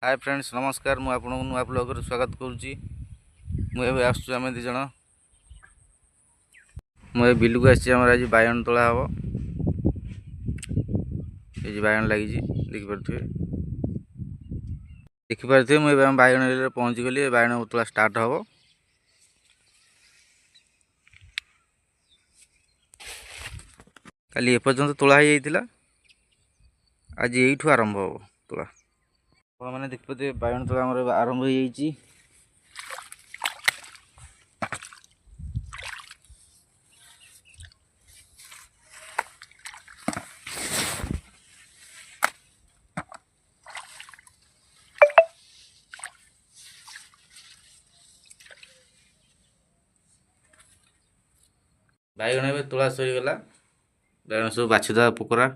Hi friends नमस्कार मु आपन नुआ ब्लॉग रे स्वागत करुच्ची। मुझे आसुँ आम दिज मुझे बिलू को आम आज बायन तोला हम ये बायन लगी देखिपे मुझे बायन पहुँची गली बायन तोला स्टार्ट हम काली एपर्तंत तोला हो आज यू आरंभ हम तोला मैंने देखिपे बायन तोला आरंभ हो बायगण ए तोला सरीगला बायगण सब बाछीदा पोकरा